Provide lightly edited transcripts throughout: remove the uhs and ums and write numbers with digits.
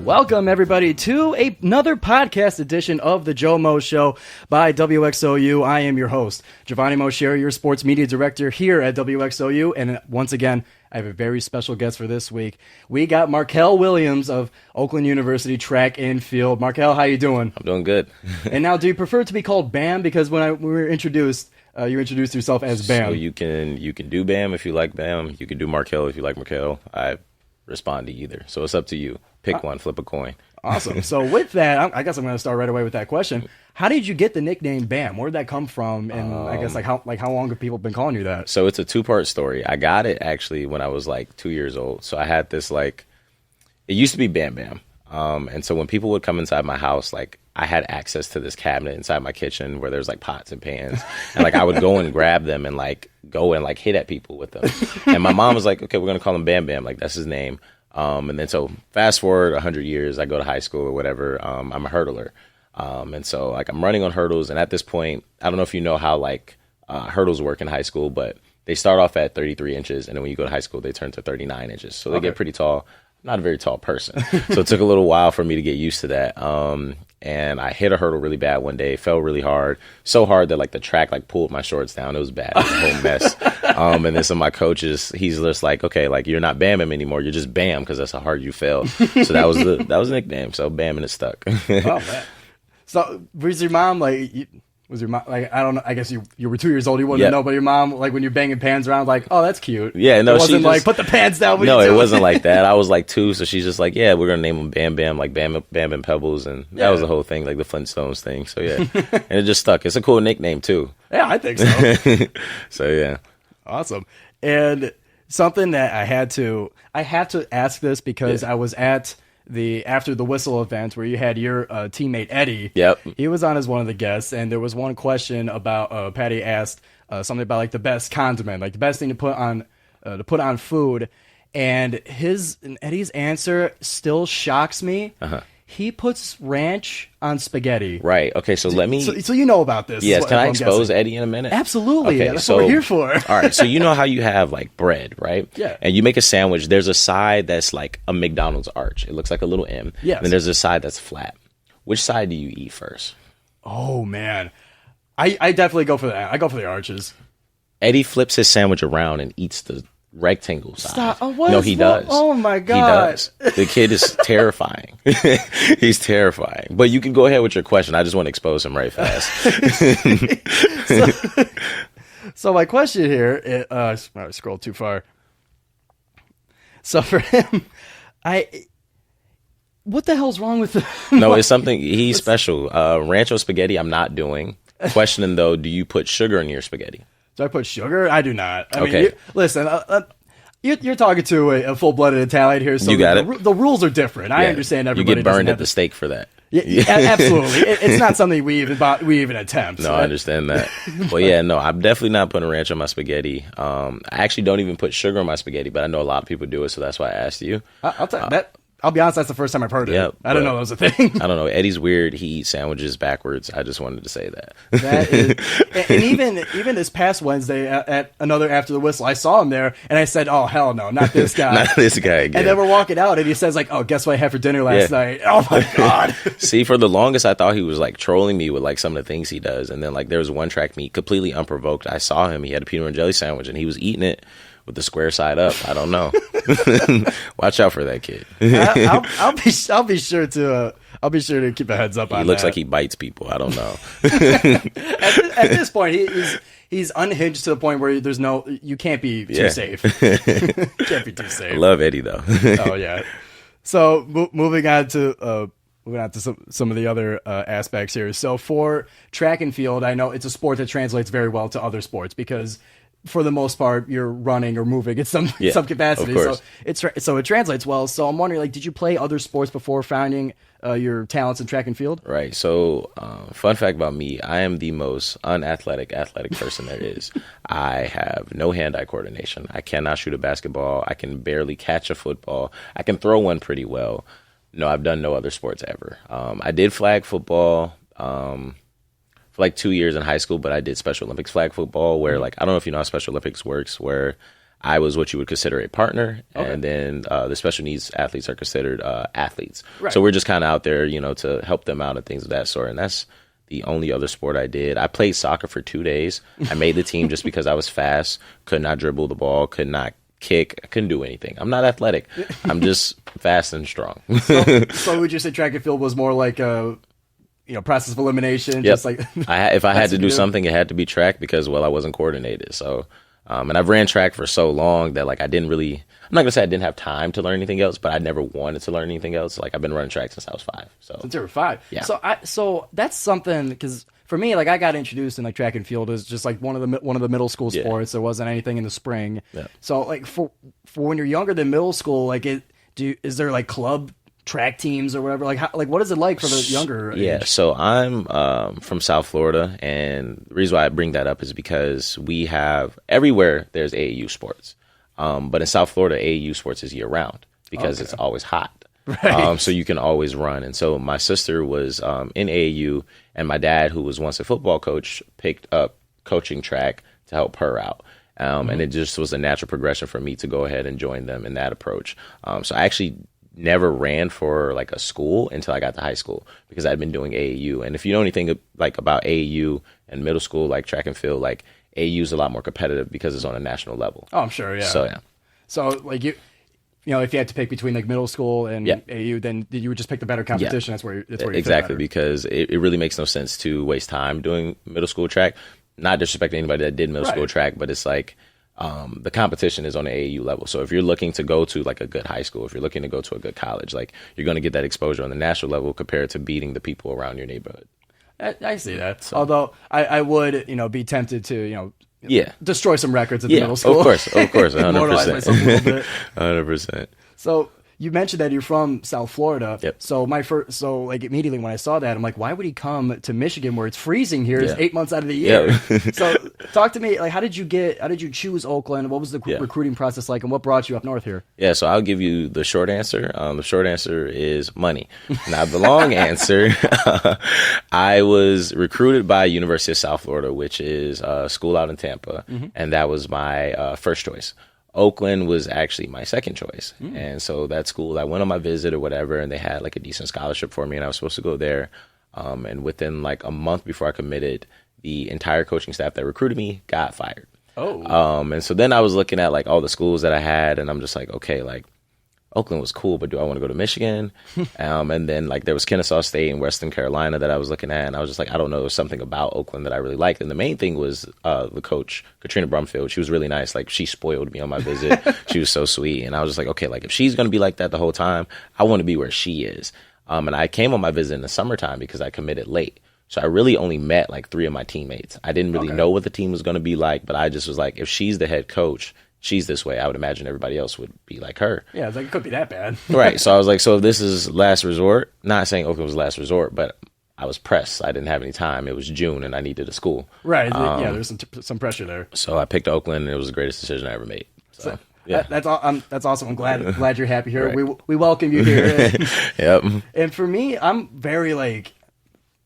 Welcome, everybody, to another podcast edition of the GioMoShow by WXOU. I am your host, Giovanni Mosher, your sports media director here at WXOU. And once again, I have a very special guest for this week. We got Markeal Williams of Oakland University Track and Field. Markeal, how you doing? I'm doing good. And now, do you prefer to be called Bam? Because when we were introduced, you introduced yourself as Bam. So you can do Bam if you like Bam. You can do Markeal if you like Markeal. I respond to either. So it's up to you. Pick one, flip a coin. Awesome. So with that, I guess I'm going to start right away with that question. How did you get the nickname Bam? Where did that come from? And I guess how long have people been calling you that? So it's a two-part story. I got it actually when I was like 2 years old. So I had this it used to be Bam Bam. And so when people would come inside my house, I had access to this cabinet inside my kitchen where there's pots and pans, and I would go and grab them and go and hit at people with them. And my mom was like, "Okay, we're gonna call him Bam Bam, that's his name." And then so fast forward 100 years, I go to high school or whatever. I'm a hurdler, and so I'm running on hurdles. And at this point, I don't know if you know how hurdles work in high school, but they start off at 33 inches, and then when you go to high school, they turn to 39 inches. So they get pretty tall. Not a very tall person. So it took a little while for me to get used to that. And I hit a hurdle really bad one day, fell really hard, so hard that the track pulled my shorts down. It was bad. It was a whole mess. And then some of my coaches, he's just like, okay, you're not Bam Bam anymore. You're just Bam because that's how hard you fell. So that was the nickname. So Bam, and it stuck. Oh, man. So was your mom was your mom I don't know, I guess you were 2 years old, you wouldn't know, but your mom, when you're banging pans around, oh, that's cute. Yeah, no, it wasn't put the pans down. No, it wasn't like that. I was 2, so she's just yeah, we're gonna name him Bam Bam, Bam Bam Pebbles, and that was the whole thing, the Flintstones thing. So yeah, and it just stuck. It's a cool nickname too. Yeah, I think so. So yeah, awesome. And something that I had to ask this because I was at the After the Whistle event where you had your teammate Eddie. Yep. He was on as one of the guests, and there was one question about Patty asked something about the best condiment, the best thing to put on food, and Eddie's answer still shocks me. He puts ranch on spaghetti. Right. Okay. So let me. So you know about this? Yes. Can I expose Eddie in a minute? Absolutely. Okay, that's what we're here for. All right. So you know how you have bread, right? Yeah. And you make a sandwich. There's a side that's a McDonald's arch. It looks like a little M. Yes. And then there's a side that's flat. Which side do you eat first? Oh man, I definitely go for that. I go for the arches. Eddie flips his sandwich around and eats the rectangle side. Stop. No, he does. Oh my god. He does. The kid is terrifying. He's terrifying. But you can go ahead with your question. I just want to expose him right fast. So my question here, I scrolled too far. So for him, what the hell's wrong with him? No, it's something, he's special. Rancho spaghetti I'm not doing. Questioning though, do you put sugar in your spaghetti? Do I put sugar? I do not. I okay. mean, listen, you're talking to a full-blooded Italian here, so you got it. The rules are different. Yeah. I understand everybody. You get burned at the stake for that. Yeah, absolutely. It's not something we even attempt. No, I understand that. Well, yeah, no, I'm definitely not putting ranch on my spaghetti. I actually don't even put sugar on my spaghetti, but I know a lot of people do it, so that's why I asked you. I'll tell you that. I'll be honest, that's the first time I've heard it. Yeah, I don't know that was a thing. I don't know. Eddie's weird. He eats sandwiches backwards. I just wanted to say that. That is, and even this past Wednesday at another After the Whistle, I saw him there, and I said, "Oh hell no, not this guy, not this guy again." And then we're walking out, and he says, "Oh, guess what I had for dinner last night?" Oh my god! See, for the longest, I thought he was trolling me with some of the things he does, and then there was one track meet, completely unprovoked. I saw him. He had a peanut and jelly sandwich, and he was eating it with the square side up. I don't know. Watch out for that kid. I'll be sure to keep a heads up on that. He looks like he bites people. I don't know. At this point, he's unhinged to the point where you can't be too safe. Can't be too safe. I love Eddie though. Oh yeah. So moving on to some of the other aspects here. So for track and field, I know it's a sport that translates very well to other sports because for the most part, you're running or moving in some capacity. So it translates well. So I'm wondering, did you play other sports before finding your talents in track and field? Right. So fun fact about me, I am the most unathletic person there is. I have no hand-eye coordination. I cannot shoot a basketball. I can barely catch a football. I can throw one pretty well. No, I've done no other sports ever. I did flag football. For 2 years in high school, but I did Special Olympics flag football where I don't know if you know how Special Olympics works, where I was what you would consider a partner, Okay. and then the special needs athletes are considered athletes. Right. So we're just kind of out there, to help them out and things of that sort. And that's the only other sport I did. I played soccer for 2 days. I made the team just because I was fast, could not dribble the ball, could not kick, I couldn't do anything. I'm not athletic. I'm just fast and strong. So would you say track and field was more like a process of elimination? Yep. Just like If I had to do you do. something, it had to be track because, well, I wasn't coordinated. So, and I've ran track for so long that like I'm not gonna say I didn't have time to learn anything else, but I never wanted to learn anything else. Like I've been running track since I was 5. So Since you were 5. Yeah. So that's something, because for me, like I got introduced in like track and field as just like one of the middle school Yeah. sports. There wasn't anything in the spring. Yeah. So like for when you're younger than middle school, like is there like club track teams or whatever? Like what is it like for the younger Yeah, age? so I'm from South Florida, and the reason why I bring that up is because we have everywhere there's AAU sports, but in South Florida, AAU sports is year round because it's always hot. Right. So you can always run. And so my sister was in AAU, and my dad, who was once a football coach, picked up coaching track to help her out. And it just was a natural progression for me to go ahead and join them in that approach. So I actually never ran for like a school until I got to high school because I'd been doing AAU. And if you know anything like about AAU and middle school, like track and field, like AAU is a lot more competitive because it's on a national level. Oh, I'm sure. Yeah. So yeah. So like if you had to pick between like middle school and Yeah. AU, then you would just pick the better competition. That's where you fit Exactly, better. because it really makes no sense to waste time doing middle school track. Not disrespecting anybody that did middle school Right. track, but it's like the competition is on the AAU level. So if you're looking to go to like a good high school, if you're looking to go to a good college, like you're going to get that exposure on the national level compared to beating the people around your neighborhood. I see that. Although I would be tempted to Yeah. destroy some records at the Yeah, middle school. of course, 100%. myself a little bit. 100%. So you mentioned that you're from South Florida. Yep. So immediately when I saw that, I'm like, why would he come to Michigan where it's freezing here? It's Yeah. 8 months out of the year. Yeah. So talk to me, like, how did you choose Oakland? What was the recruiting process like, and what brought you up north here? Yeah, so I'll give you the short answer. The short answer is money. Now, the long answer, I was recruited by University of South Florida, which is a school out in Tampa, and that was my first choice. Oakland was actually my second choice. And so that school, I went on my visit or whatever, and they had like a decent scholarship for me, and I was supposed to go there. And within like a month before I committed, the entire coaching staff that recruited me got fired. Oh. And so then I was looking at like all the schools that I had, and I'm just like, okay, like Oakland was cool, but do I want to go to Michigan? And then like there was Kennesaw State and Western Carolina that I was looking at, and I was just like, I don't know, there was something about Oakland that I really liked. And the main thing was the coach, Katrina Brumfield. She was really nice. Like she spoiled me on my visit. She was so sweet. And I was just like, okay, like if she's going to be like that the whole time, I want to be where she is. And I came on my visit in the summertime because I committed late. So I really only met like 3 of my teammates. I didn't really know what the team was going to be like, but I just was like, if she's the head coach, she's this way, I would imagine everybody else would be like her. Yeah, it's like, it couldn't be that bad. Right. So I was like, so if this is last resort, not saying Oakland was last resort, but I was pressed. I didn't have any time. It was June and I needed a school. Right. Yeah, there's some pressure there. So I picked Oakland, and it was the greatest decision I ever made. So yeah. That's awesome. I'm glad you're happy here. Right. We welcome you here. Yep. And for me, I'm very like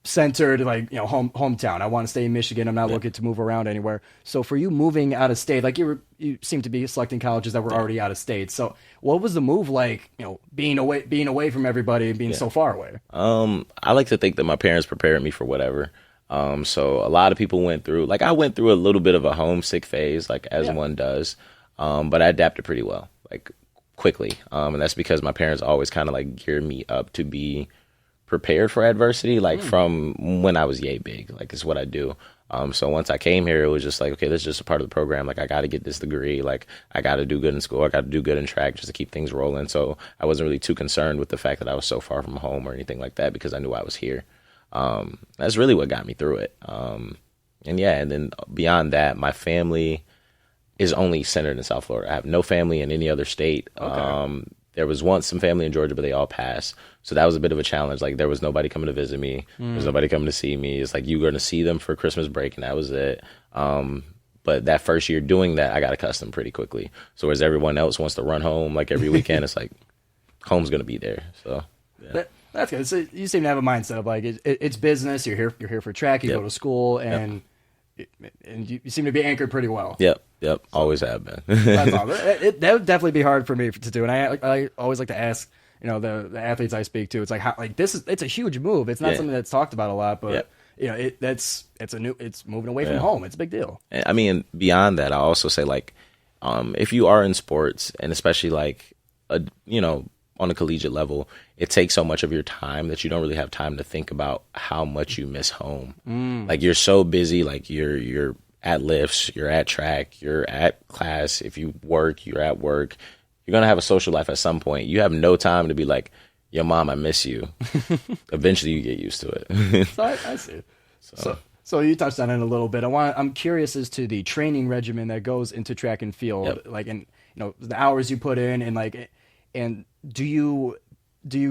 centered, like hometown. I want to stay in Michigan. I'm not looking to move around anywhere. So for you moving out of state, like you seem to be selecting colleges that were already out of state. So what was the move like? Being away from everybody and being so far away. I like to think that my parents prepared me for whatever. So a lot of people went through, like I went through a little bit of a homesick phase, like as one does. But I adapted pretty well, like quickly. And that's because my parents always kind of like geared me up to be prepared for adversity, like from when I was yay big, like it's what I do. So once I came here, it was just like, okay, this is just a part of the program. Like I got to get this degree. Like I got to do good in school. I got to do good in track just to keep things rolling. So I wasn't really too concerned with the fact that I was so far from home or anything like that because I knew I was here. That's really what got me through it. And then beyond that, my family is only centered in South Florida. I have no family in any other state. Okay. There was once some family in Georgia, but they all passed. So that was a bit of a challenge. Like there was nobody coming to visit me. There was nobody coming to see me. It's like you were going to see them for Christmas break, and that was it. But that first year doing that, I got accustomed pretty quickly. So as everyone else wants to run home like every weekend, it's like home's going to be there. So yeah. That's good. So you seem to have a mindset of like it's business. You're here for track. You go to school, and and you seem to be anchored pretty well. Yep. Always have been. That's awesome. That would definitely be hard for me to do, and I always like to ask, the athletes I speak to, it's like, how, like, it's a huge move. It's not something that's talked about a lot, but it's moving away from home. It's a big deal. I mean, beyond that, I also say, like, if you are in sports, and especially like on a collegiate level, it takes so much of your time that you don't really have time to think about how much you miss home. Like, you're so busy, like you're at lifts, you're at track, you're at class. If you work, you're at work. You're going to have a social life at some point. You have no time to be like, yo, mom, I miss you. Eventually you get used to it. So I see. So you touched on it a little bit. I'm curious as to the training regimen that goes into track and field, like, and the hours you put in, and do you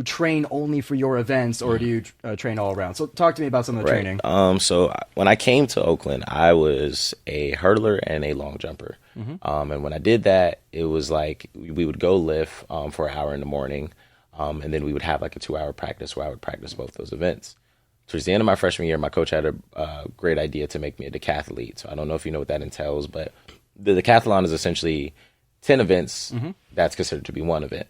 train only for your events, or do you train all around? So talk to me about some of the training. So when I came to Oakland, I was a hurdler and a long jumper. And when I did that, it was like we would go lift for an hour in the morning, and then we would have like a 2-hour practice where I would practice both those events. Towards the end of my freshman year, my coach had a great idea to make me a decathlete. So I don't know if you know what that entails, but the decathlon is essentially 10 events that's considered to be one event.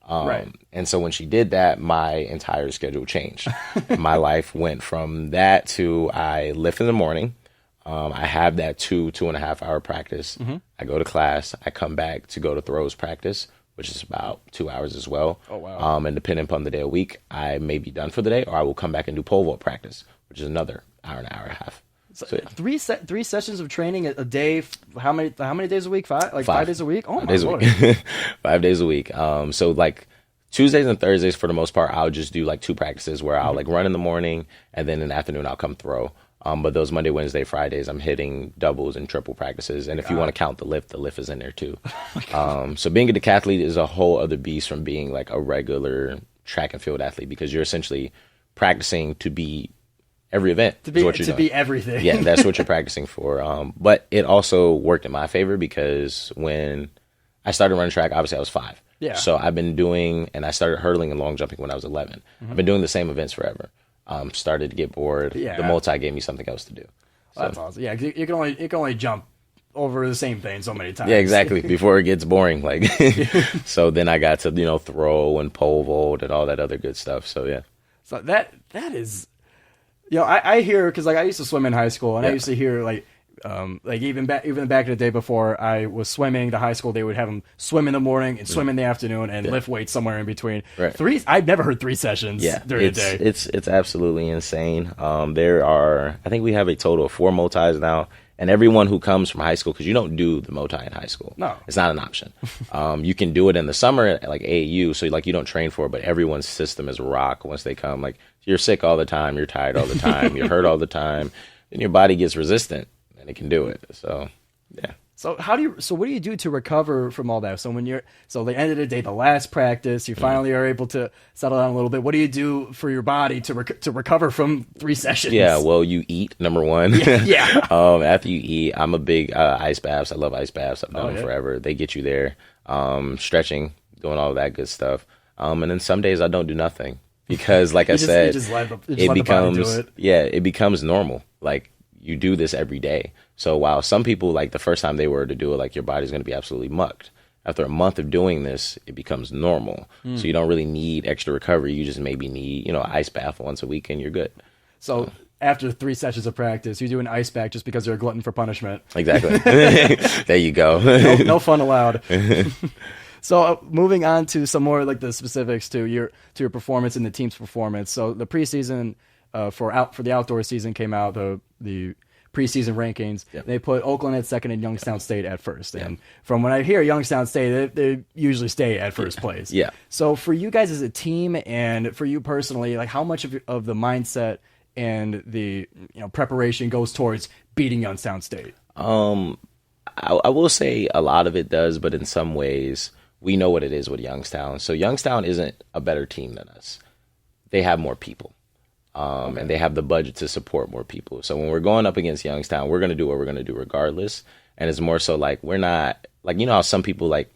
Right. And so when she did that, my entire schedule changed. My life went from that to I lift in the morning. I have that 2.5 hour practice. I go to class. I come back to go to throws practice, which is about 2 hours as well. Oh, wow. And depending upon the day of week, I may be done for the day, or I will come back and do pole vault practice, which is another hour and a half. So three sessions of training a day. How many days a week? 5 days a week. Oh, my Lord. 5 days a week. So like Tuesdays and Thursdays, for the most part, I'll just do like 2 practices where I'll like run in the morning, and then in the afternoon I'll come throw. But those Monday, Wednesday, Fridays, I'm hitting doubles and triple practices. And if you want to count the lift is in there too. So being a decathlete is a whole other beast from being like a regular track and field athlete, because you're essentially practicing to be every event. To be everything. Yeah, that's what you're practicing for. But it also worked in my favor, because when I started running track, obviously I was 5. Yeah. So I've been doing, and I started hurdling and long jumping when I was 11. I've been doing the same events forever. Started to get bored. Yeah. The multi gave me something else to do. So. That's awesome. Yeah, you can only jump over the same thing so many times. Yeah, exactly. Before it gets boring, like. So then I got to throw and pole vault and all that other good stuff. So yeah. So that is, I hear, because like I used to swim in high school, and I used to hear like even back in the day before I was swimming, the high school, they would have them swim in the morning and swim in the afternoon and lift weights somewhere in between. Right. I've never heard 3 sessions during the day. It's absolutely insane. I think we have a total of 4 multis now, and everyone who comes from high school, because you don't do the multi in high school. No. It's not an option. You can do it in the summer at like AAU, so like you don't train for it, but everyone's system is rock once they come. Like, you're sick all the time, you're tired all the time, you're hurt all the time, and your body gets resistant. It can do it. So, yeah. So what do you do to recover from all that? So the end of the day, the last practice, you finally are able to settle down a little bit. What do you do for your body to recover from 3 sessions? Yeah, well, you eat, number one. Yeah. After you eat, I'm a big ice baths. I love ice baths. I've done them forever. They get you there. Stretching, doing all that good stuff. And then some days I don't do nothing, because, like I said, it becomes normal. Like, you do this every day. So while some people, like, the first time they were to do it, like, your body's going to be absolutely mucked. After a month of doing this, it becomes normal. So you don't really need extra recovery. You just maybe need, ice bath once a week, and you're good. So after 3 sessions of practice, you do an ice bath just because you're a glutton for punishment. Exactly. There you go. No fun allowed. So moving on to some more like the specifics to your performance and the team's performance. So the preseason for the outdoor season came out, the preseason rankings. Yep. They put Oakland at 2nd and Youngstown State at 1st. Yep. And from when I hear Youngstown State, they usually stay at first place. Yeah. So for you guys as a team, and for you personally, like, how much of the mindset and the preparation goes towards beating Youngstown State? I will say a lot of it does, but in some ways we know what it is with Youngstown. So Youngstown isn't a better team than us. They have more people. And they have the budget to support more people. So when we're going up against Youngstown, we're going to do what we're going to do regardless. And it's more so like, we're not, like, how some people, like,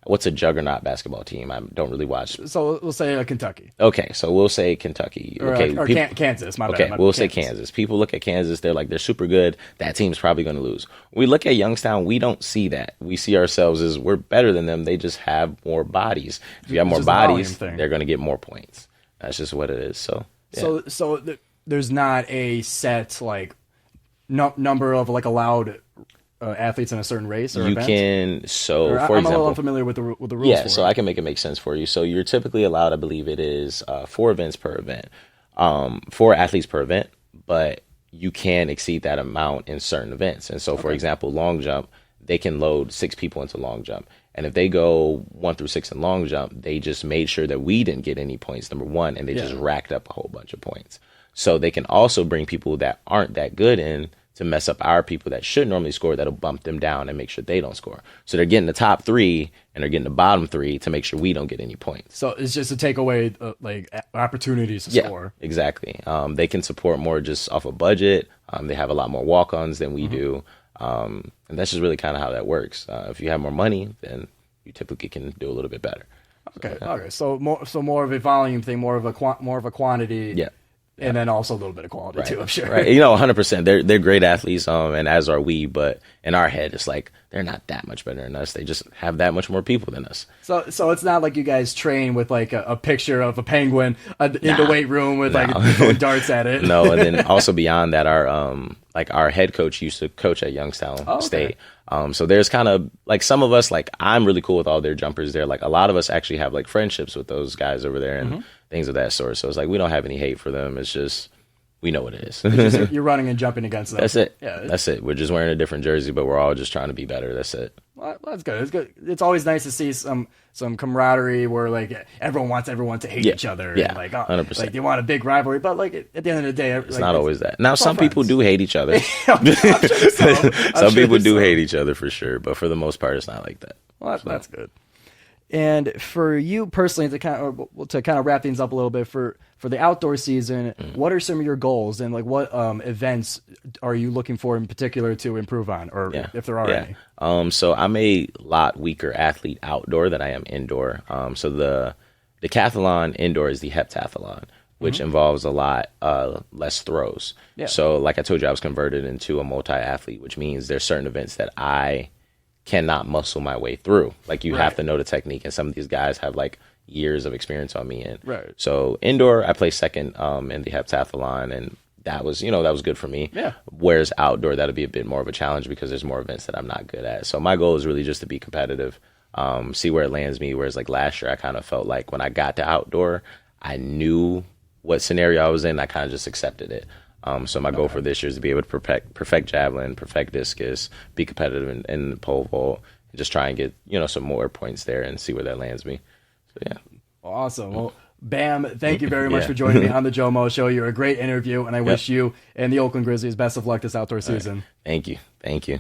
what's a juggernaut basketball team? I don't really watch. So we'll say Kentucky. Okay, so we'll say Kentucky. Okay, Or Kansas. My okay, bad. we'll say Kansas. People look at Kansas, they're like, they're super good. That team's probably going to lose. We look at Youngstown, we don't see that. We see ourselves as we're better than them. They just have more bodies. If you have more bodies, they're going to get more points. That's just what it is. So, yeah. So there's not a set like number of like allowed athletes in a certain race or event? Can, so or for I'm example, a little unfamiliar with the rules. Yeah, for so it. I can make it make sense for you. So you're typically allowed, I believe it is 4 events per event, 4 athletes per event, but you can exceed that amount in certain events. And so, for example, long jump, they can load 6 people into long jump. And if they go 1 through 6 in long jump, they just made sure that we didn't get any points, number one, and they just racked up a whole bunch of points. So they can also bring people that aren't that good in to mess up our people that should normally score. That'll bump them down and make sure they don't score. So they're getting the top 3 and they're getting the bottom 3 to make sure we don't get any points. So it's just to take away like opportunities to score. Exactly. They can support more just off a budget. They have a lot more walk-ons than we do. And that's just really kind of how that works. If you have more money, then you typically can do a little bit better. Okay. Okay. So more of a volume thing, more of a quantity. Yeah. And then also a little bit of quality too, I'm sure. Right. 100%. They're great athletes, and as are we. But in our head, it's like they're not that much better than us. They just have that much more people than us. So it's not like you guys train with like a picture of a penguin in the weight room with like throwing darts at it. No, and then also beyond that, our head coach used to coach at Youngstown State. So there's kind of like some of us, like I'm really cool with all their jumpers there. Like a lot of us actually have like friendships with those guys over there and things of that sort. So it's like we don't have any hate for them. It's just we know what it is. You're running and jumping against them. That's it. Yeah, that's it. We're just wearing a different jersey, but we're all just trying to be better. That's it. Well, that's good. It's good. It's always nice to see some camaraderie where like everyone wants everyone to hate each other. Yeah, and, like 100%. Like they want a big rivalry, but like at the end of the day, it's not always that. Now some people do hate each other. I'm sure so. Some people do hate each other for sure, but for the most part, it's not like that. Well, that's good. And for you personally, to kind of wrap things up a little bit, for the outdoor season, what are some of your goals and like what events are you looking for in particular to improve on, or if there are any? So I'm a lot weaker athlete outdoor than I am indoor. So the decathlon indoor is the heptathlon, which involves a lot less throws. Yeah. So like I told you, I was converted into a multi-athlete, which means there's certain events that I cannot muscle my way through. Like you have to know the technique, and some of these guys have like years of experience on me. And so indoor, I play second in the heptathlon, and that was good for me. Yeah. Whereas outdoor, that'll be a bit more of a challenge because there's more events that I'm not good at. So my goal is really just to be competitive, see where it lands me. Whereas like last year, I kind of felt like when I got to outdoor, I knew what scenario I was in. I kind of just accepted it. So my goal for this year is to be able to perfect javelin, perfect discus, be competitive in pole vault, and just try and get some more points there and see where that lands me. So yeah. Awesome. Well, Bam, thank you very much for joining me on the GioMoShow. You're a great interview, and I wish you and the Oakland Grizzlies best of luck this outdoor season. Right. Thank you.